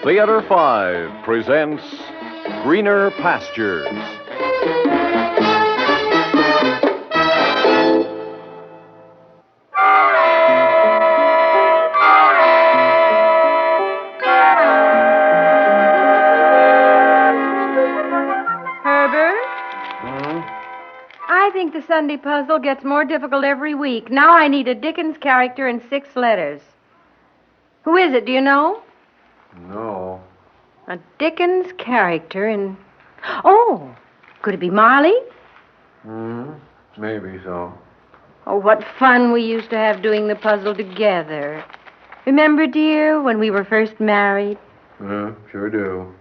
Theater 5 presents Greener Pastures. I think the Sunday puzzle gets more difficult every week. Now I need a Dickens character in 6 letters. Who is it, do you know? No. A Dickens character in... Oh, could it be Marley? Maybe so. Oh, what fun we used to have doing the puzzle together. Remember, dear, when we were first married? Sure do.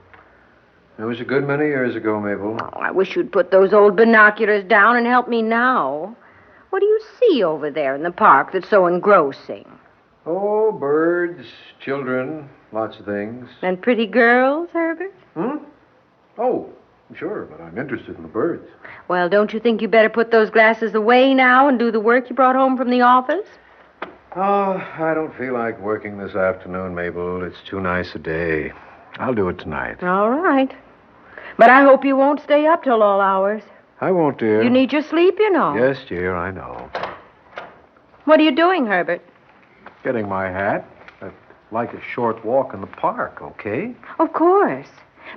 It was a good many years ago, Mabel. Oh, I wish you'd put those old binoculars down and help me now. What do you see over there in the park that's so engrossing? Oh, birds, children, lots of things. And pretty girls, Herbert? Oh, sure, but I'm interested in the birds. Well, don't you think you better put those glasses away now and do the work you brought home from the office? Oh, I don't feel like working this afternoon, Mabel. It's too nice a day. I'll do it tonight. All right. But I hope you won't stay up till all hours. I won't, dear. You need your sleep, you know. Yes, dear, I know. What are you doing, Herbert? Getting my hat. I'd like a short walk in the park, okay? Of course.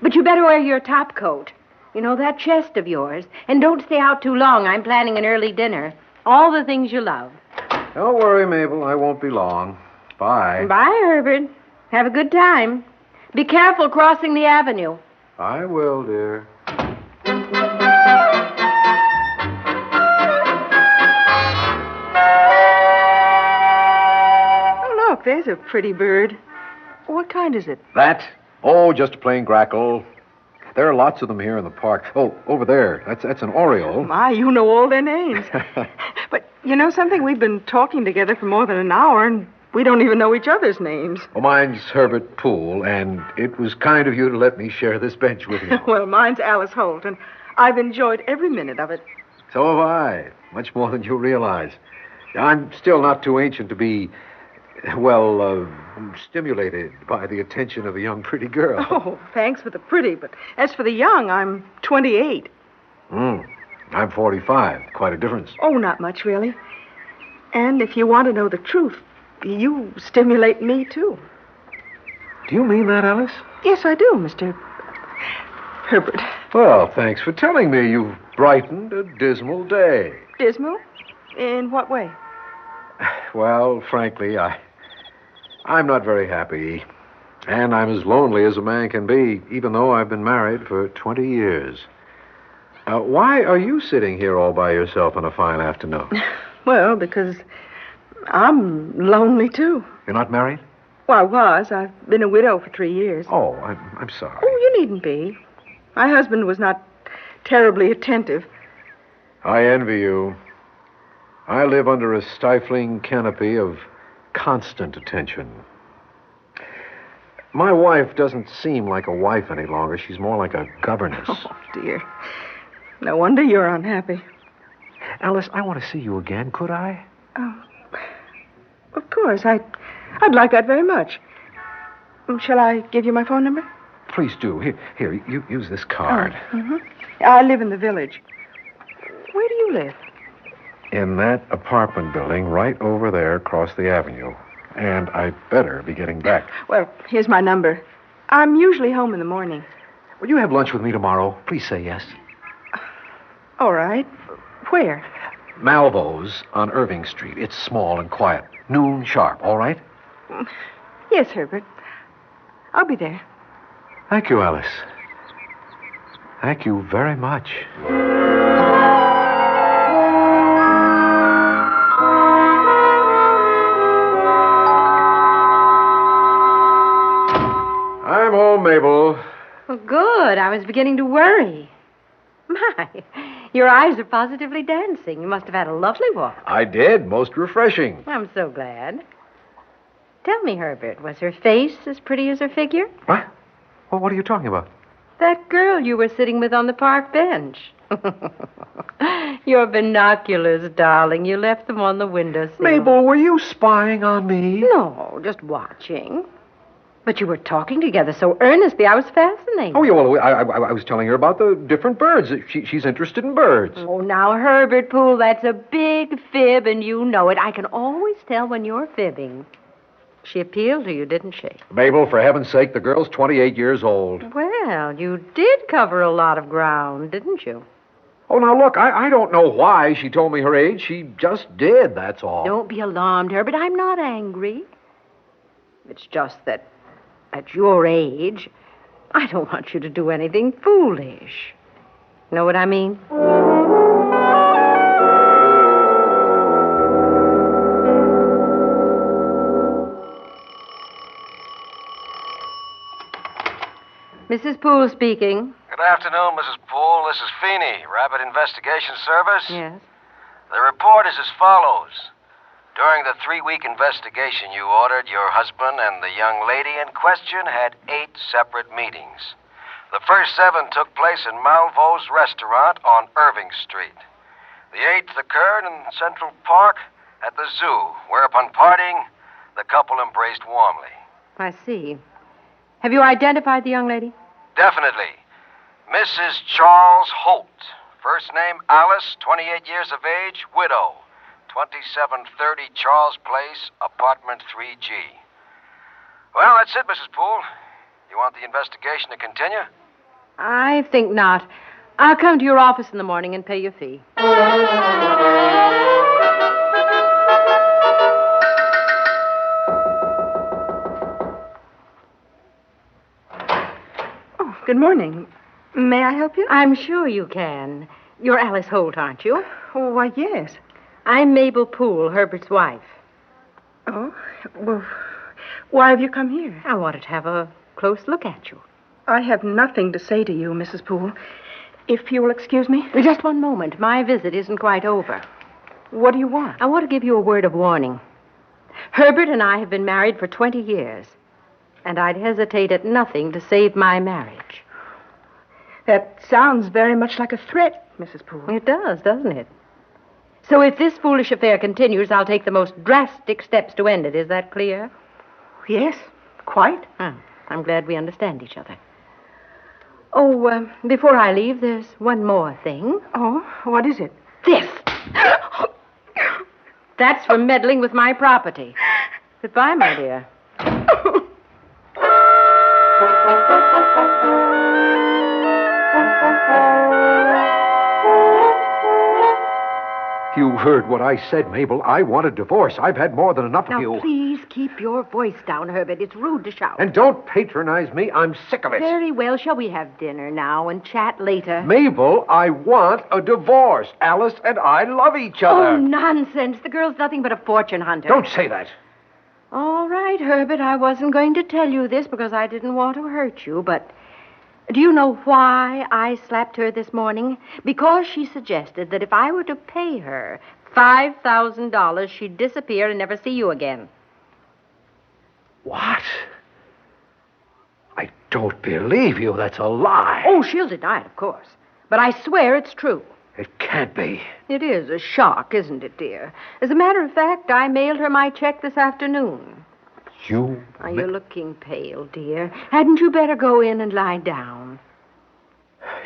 But you better wear your top coat. You know, that chest of yours. And don't stay out too long. I'm planning an early dinner. All the things you love. Don't worry, Mabel. I won't be long. Bye. Bye, Herbert. Have a good time. Be careful crossing the avenue. I will, dear. Oh, look, there's a pretty bird. What kind is it? That? Oh, just a plain grackle. There are lots of them here in the park. Oh, over there. That's an oriole. My, you know all their names. But you know something? We've been talking together for more than an hour, and we don't even know each other's names. Well, mine's Herbert Poole, and it was kind of you to let me share this bench with you. Well, mine's Alice Holt, and I've enjoyed every minute of it. So have I. Much more than you realize. I'm still not too ancient to be, stimulated by the attention of a young, pretty girl. Oh, thanks for the pretty, but as for the young, I'm 28. I'm 45. Quite a difference. Oh, not much, really. And if you want to know the truth, you stimulate me, too. Do you mean that, Alice? Yes, I do, Mr. Herbert. Well, thanks for telling me. You've brightened a dismal day. Dismal? In what way? Well, frankly, I'm not very happy. And I'm as lonely as a man can be, even though I've been married for 20 years. Why are you sitting here all by yourself on a fine afternoon? Well, because I'm lonely, too. You're not married? Well, I was. I've been a widow for 3 years. Oh, I'm sorry. Oh, you needn't be. My husband was not terribly attentive. I envy you. I live under a stifling canopy of constant attention. My wife doesn't seem like a wife any longer. She's more like a governess. Oh, dear. No wonder you're unhappy. Alice, I want to see you again. Could I? Oh, of course. I'd like that very much. Shall I give you my phone number? Please do. Here, you use this card. I live in the village. Where do you live? In that apartment building right over there across the avenue. And I better be getting back. Well, here's my number. I'm usually home in the morning. Will you have lunch with me tomorrow? Please say yes. All right. Where? Malvo's on Irving Street. It's small and quiet. Noon sharp, all right? Yes, Herbert. I'll be there. Thank you, Alice. Thank you very much. I'm home, Mabel. Well, good. I was beginning to worry. My, your eyes are positively dancing. You must have had a lovely walk. I did. Most refreshing. I'm so glad. Tell me, Herbert, was her face as pretty as her figure? What? Well, what are you talking about? That girl you were sitting with on the park bench. Your binoculars, darling. You left them on the windowsill. Mabel, were you spying on me? No, just watching. But you were talking together so earnestly, I was fascinated. Oh, yeah, well, I was telling her about the different birds. She's interested in birds. Oh, now, Herbert Poole, that's a big fib, and you know it. I can always tell when you're fibbing. She appealed to you, didn't she? Mabel, for heaven's sake, the girl's 28 years old. Well, you did cover a lot of ground, didn't you? Oh, now, look, I don't know why she told me her age. She just did, that's all. Don't be alarmed, Herbert. I'm not angry. It's just that at your age, I don't want you to do anything foolish. Know what I mean? Mrs. Poole speaking. Good afternoon, Mrs. Poole. This is Feeney, Rapid Investigation Service. Yes. The report is as follows. During the 3-week investigation you ordered, your husband and the young lady in question had 8 separate meetings. The first 7 took place in Malvo's restaurant on Irving Street. The 8th occurred in Central Park at the zoo, where upon parting, the couple embraced warmly. I see. Have you identified the young lady? Definitely. Mrs. Charles Holt. First name Alice, 28 years of age, widow. 2730 Charles Place, apartment 3G. Well, that's it, Mrs. Poole. You want the investigation to continue? I think not. I'll come to your office in the morning and pay your fee. Oh, good morning. May I help you? I'm sure you can. You're Alice Holt, aren't you? Oh, why, yes. I'm Mabel Poole, Herbert's wife. Oh, well, why have you come here? I wanted to have a close look at you. I have nothing to say to you, Mrs. Poole. If you will excuse me. Just one moment. My visit isn't quite over. What do you want? I want to give you a word of warning. Herbert and I have been married for 20 years, and I'd hesitate at nothing to save my marriage. That sounds very much like a threat, Mrs. Poole. It does, doesn't it? So if this foolish affair continues, I'll take the most drastic steps to end it. Is that clear? Yes, quite. I'm glad we understand each other. Oh, before I leave, there's one more thing. Oh, what is it? This. That's for meddling with my property. Goodbye, my dear. You heard what I said, Mabel. I want a divorce. I've had more than enough of you. Now, please keep your voice down, Herbert. It's rude to shout. And don't patronize me. I'm sick of it. Very well. Shall we have dinner now and chat later? Mabel, I want a divorce. Alice and I love each other. Oh, nonsense. The girl's nothing but a fortune hunter. Don't say that. All right, Herbert. I wasn't going to tell you this because I didn't want to hurt you, but do you know why I slapped her this morning? Because she suggested that if I were to pay her $5,000, she'd disappear and never see you again. What? I don't believe you. That's a lie. Oh, she'll deny it, of course. But I swear it's true. It can't be. It is a shock, isn't it, dear? As a matter of fact, I mailed her my check this afternoon. You... You're looking pale, dear. Hadn't you better go in and lie down?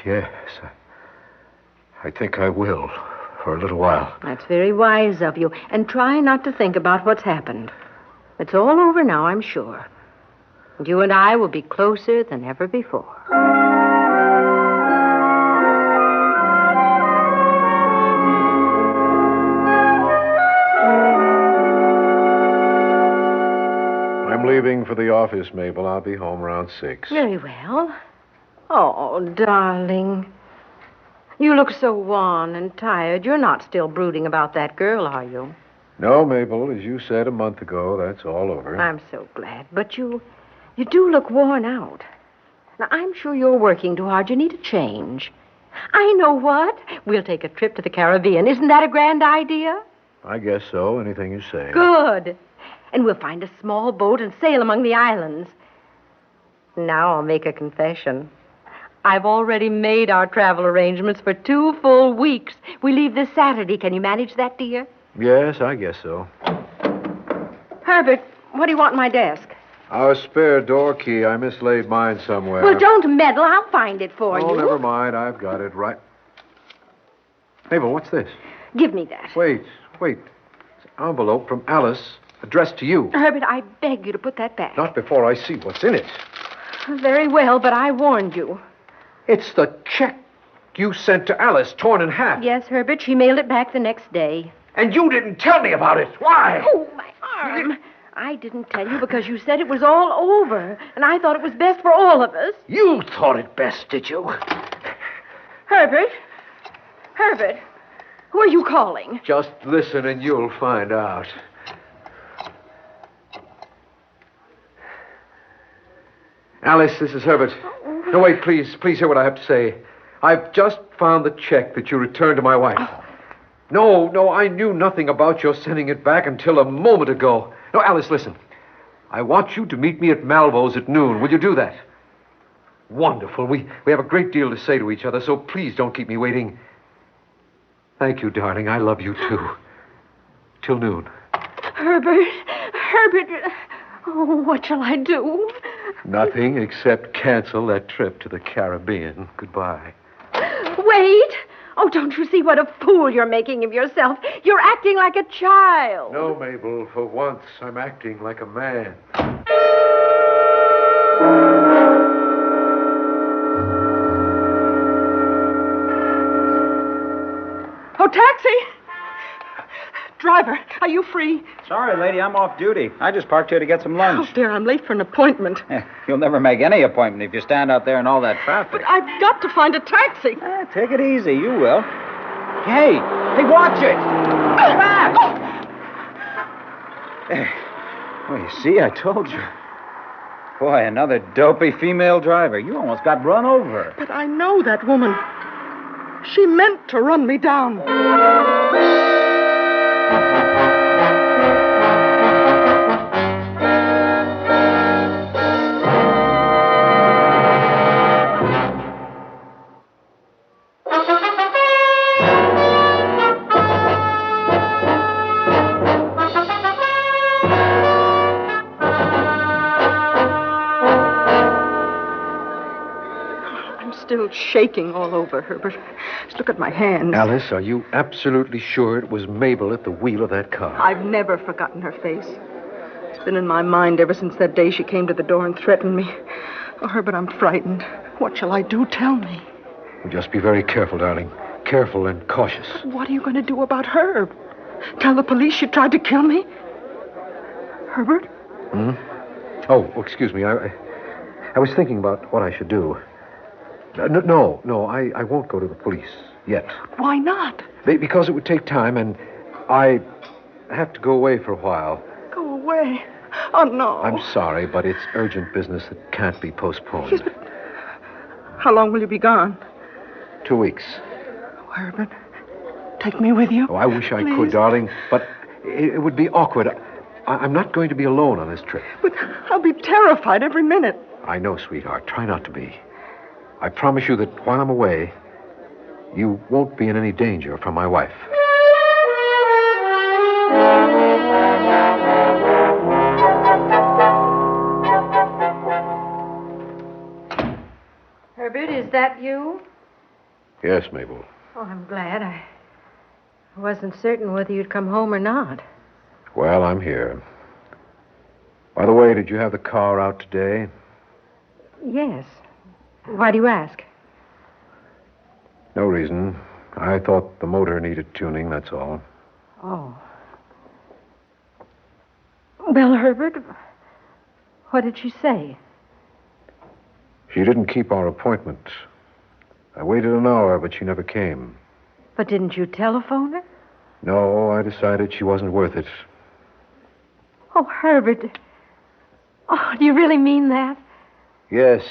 Yes. I think I will, for a little while. That's very wise of you. And try not to think about what's happened. It's all over now, I'm sure. And you and I will be closer than ever before. I'm leaving for the office, Mabel. I'll be home around 6. Very well. Oh, darling. You look so wan and tired. You're not still brooding about that girl, are you? No, Mabel. As you said a month ago, that's all over. I'm so glad. But you do look worn out. Now, I'm sure you're working too hard. You need a change. I know what. We'll take a trip to the Caribbean. Isn't that a grand idea? I guess so. Anything you say. Good. And we'll find a small boat and sail among the islands. Now I'll make a confession. I've already made our travel arrangements for 2 full weeks. We leave this Saturday. Can you manage that, dear? Yes, I guess so. Herbert, what do you want in my desk? Our spare door key. I mislaid mine somewhere. Well, don't meddle. I'll find it for you. Oh, never mind. I've got it right. Mabel, what's this? Give me that. Wait. It's an envelope from Alice addressed to you. Herbert, I beg you to put that back. Not before I see what's in it. Very well, but I warned you. It's the check you sent to Alice, torn in half. Yes, Herbert, she mailed it back the next day. And you didn't tell me about it. Why? Oh, my arm. I didn't tell you because you said it was all over, and I thought it was best for all of us. You thought it best, did you? Herbert, who are you calling? Just listen and you'll find out. Alice, this is Herbert. No, wait, please hear what I have to say. I've just found the check that you returned to my wife. No, I knew nothing about your sending it back until a moment ago. No, Alice, listen. I want you to meet me at Malvo's at noon. Will you do that? Wonderful. We have a great deal to say to each other, so please don't keep me waiting. Thank you, darling. I love you, too. Till noon. Herbert. Oh, what shall I do? Nothing except cancel that trip to the Caribbean. Goodbye. Wait. Oh, don't you see what a fool you're making of yourself? You're acting like a child. No, Mabel. For once, I'm acting like a man. Oh, taxi! Driver, are you free? Sorry, lady, I'm off duty. I just parked here to get some lunch. Oh, dear, I'm late for an appointment. You'll never make any appointment if you stand out there in all that traffic. But I've got to find a taxi. Take it easy. You will. Hey, watch it! Back! Well, you see, I told you. Boy, another dopey female driver. You almost got run over. But I know that woman. She meant to run me down. Still shaking all over, Herbert. Just look at my hands. Alice, are you absolutely sure it was Mabel at the wheel of that car? I've never forgotten her face. It's been in my mind ever since that day she came to the door and threatened me. Oh, Herbert, I'm frightened. What shall I do? Tell me. Well, just be very careful, darling. Careful and cautious. What are you going to do about her? Tell the police she tried to kill me? Herbert? Oh, excuse me. I was thinking about what I should do. No, I won't go to the police yet. Why not? Because it would take time, and I have to go away for a while. Go away? Oh, no. I'm sorry, but it's urgent business that can't be postponed. Yes, but how long will you be gone? 2 weeks. Oh, Herbert, take me with you. Oh, I wish I Please. could, darling, but it would be awkward. I'm not going to be alone on this trip. But I'll be terrified every minute. I know, sweetheart. Try not to be. I promise you that while I'm away, you won't be in any danger from my wife. Herbert, is that you? Yes, Mabel. Oh, I'm glad. I wasn't certain whether you'd come home or not. Well, I'm here. By the way, did you have the car out today? Yes. Why do you ask? No reason. I thought the motor needed tuning, that's all. Oh. Well, Herbert, what did she say? She didn't keep our appointment. I waited an hour, but she never came. But didn't you telephone her? No, I decided she wasn't worth it. Oh, Herbert. Oh, do you really mean that? Yes,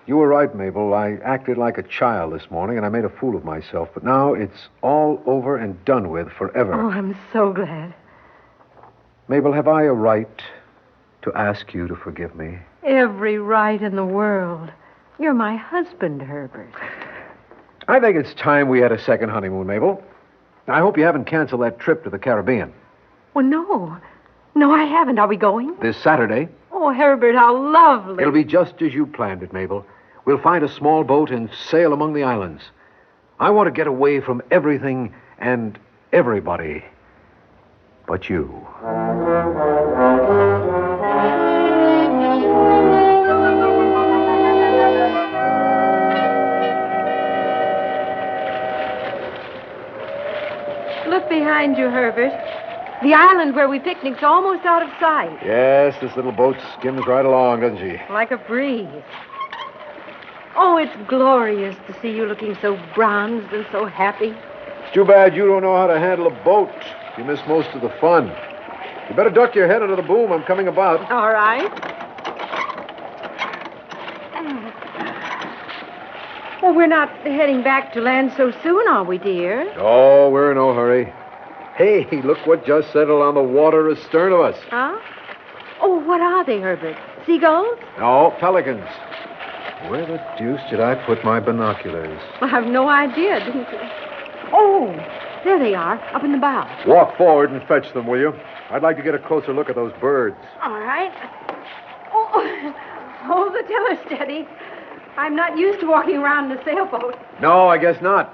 you were right, Mabel. I acted like a child this morning, and I made a fool of myself. But now it's all over and done with forever. Oh, I'm so glad. Mabel, have I a right to ask you to forgive me? Every right in the world. You're my husband, Herbert. I think it's time we had a second honeymoon, Mabel. I hope you haven't canceled that trip to the Caribbean. Well, no. No, I haven't. Are we going? This Saturday. Oh, Herbert, how lovely. It'll be just as you planned it, Mabel. We'll find a small boat and sail among the islands. I want to get away from everything and everybody but you. Look behind you, Herbert. The island where we picnic's almost out of sight. Yes, this little boat skims right along, doesn't she? Like a breeze. Oh, it's glorious to see you looking so bronzed and so happy. It's too bad you don't know how to handle a boat. You miss most of the fun. You better duck your head under the boom. I'm coming about. All right. Well, we're not heading back to land so soon, are we, dear? Oh, we're in no hurry. Hey, look what just settled on the water astern of us. Huh? Oh, what are they, Herbert? Seagulls? No, pelicans. Where the deuce did I put my binoculars? Well, I've no idea, didn't you? Oh, there they are, up in the bow. Walk forward and fetch them, will you? I'd like to get a closer look at those birds. All right. Oh, hold the tiller steady. I'm not used to walking around in a sailboat. No, I guess not.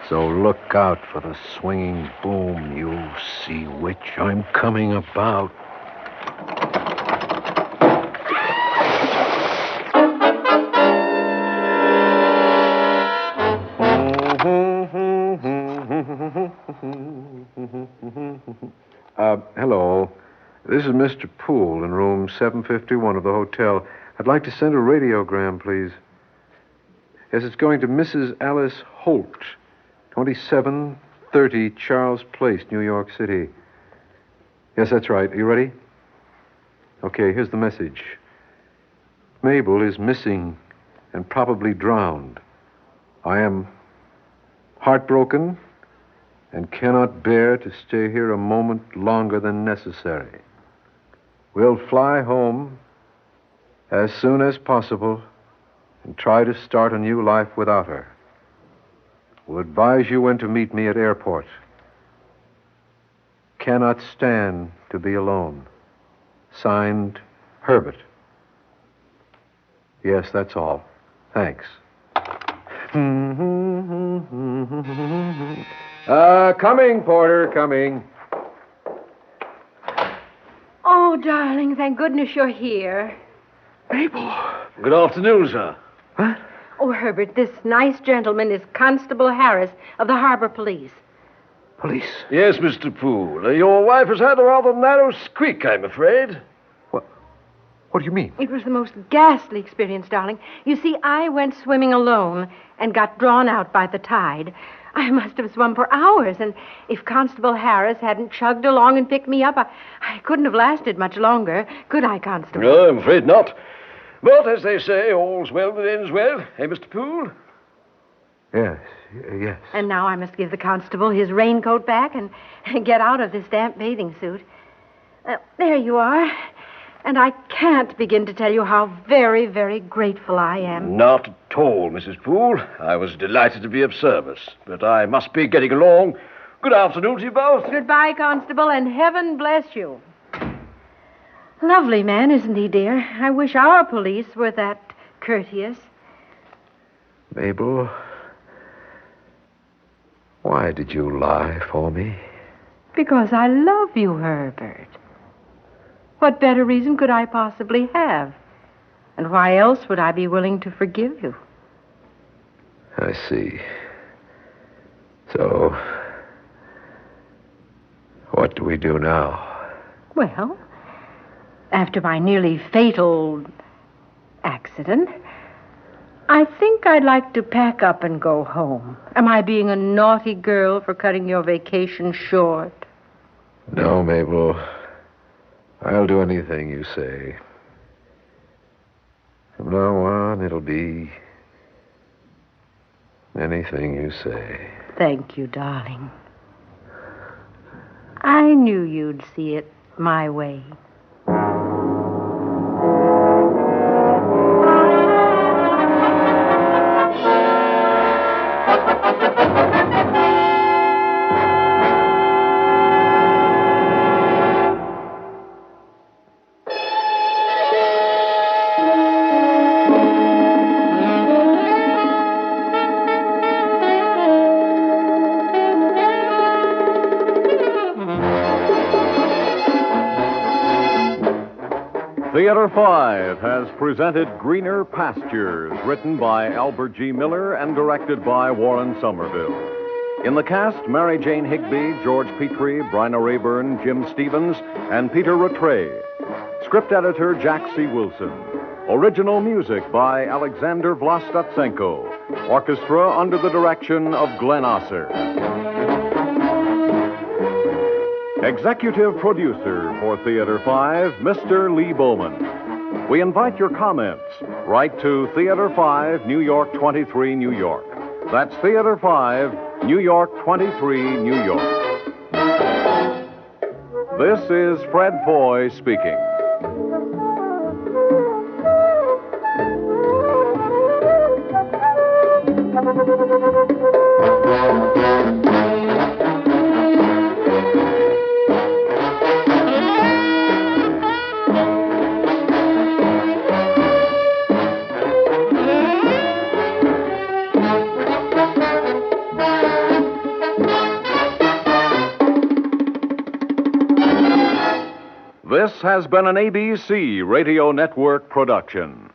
So look out for the swinging boom. You'll see which I'm coming about. Hello. This is Mr. Poole in room 751 of the hotel. I'd like to send a radiogram, please. Yes, it's going to Mrs. Alice Holt, 2730 Charles Place, New York City. Yes, that's right. Are you ready? Okay, here's the message. Mabel is missing and probably drowned. I am heartbroken and cannot bear to stay here a moment longer than necessary. We'll fly home as soon as possible and try to start a new life without her. Will advise you when to meet me at airport. Cannot stand to be alone. Signed, Herbert. Yes, that's all. Thanks. Coming, Porter, coming. Oh, darling, thank goodness you're here. Mabel. Good afternoon, sir. What? Oh, Herbert, this nice gentleman is Constable Harris of the Harbor Police. Police? Yes, Mr. Poole. Your wife has had a rather narrow squeak, I'm afraid. What do you mean? It was the most ghastly experience, darling. You see, I went swimming alone and got drawn out by the tide. I must have swum for hours, and if Constable Harris hadn't chugged along and picked me up, I couldn't have lasted much longer. Could I, Constable? No, I'm afraid not. But, as they say, all's well that ends well. Eh, Mr. Poole? Yes, yes. And now I must give the constable his raincoat back and get out of this damp bathing suit. There you are. And I can't begin to tell you how very, very grateful I am. Not at all, Mrs. Poole. I was delighted to be of service. But I must be getting along. Good afternoon to you both. Goodbye, Constable, and heaven bless you. Lovely man, isn't he, dear? I wish our police were that courteous. Mabel, why did you lie for me? Because I love you, Herbert. What better reason could I possibly have? And why else would I be willing to forgive you? I see. So, what do we do now? Well, after my nearly fatal accident, I think I'd like to pack up and go home. Am I being a naughty girl for cutting your vacation short? No, Mabel. I'll do anything you say. From now on, it'll be anything you say. Thank you, darling. I knew you'd see it my way. Theater 5 has presented Greener Pastures, written by Albert G. Miller and directed by Warren Somerville. In the cast, Mary Jane Higby, George Petrie, Bryna Rayburn, Jim Stevens, and Peter Rattray. Script editor, Jack C. Wilson. Original music by Alexander Vlastotsenko. Orchestra under the direction of Glenn Osser. Executive producer for Theater 5, Mr. Lee Bowman. We invite your comments. Write to Theater 5, New York 23, New York. That's Theater 5, New York 23, New York. This is Fred Foy speaking. This has been an ABC Radio Network production.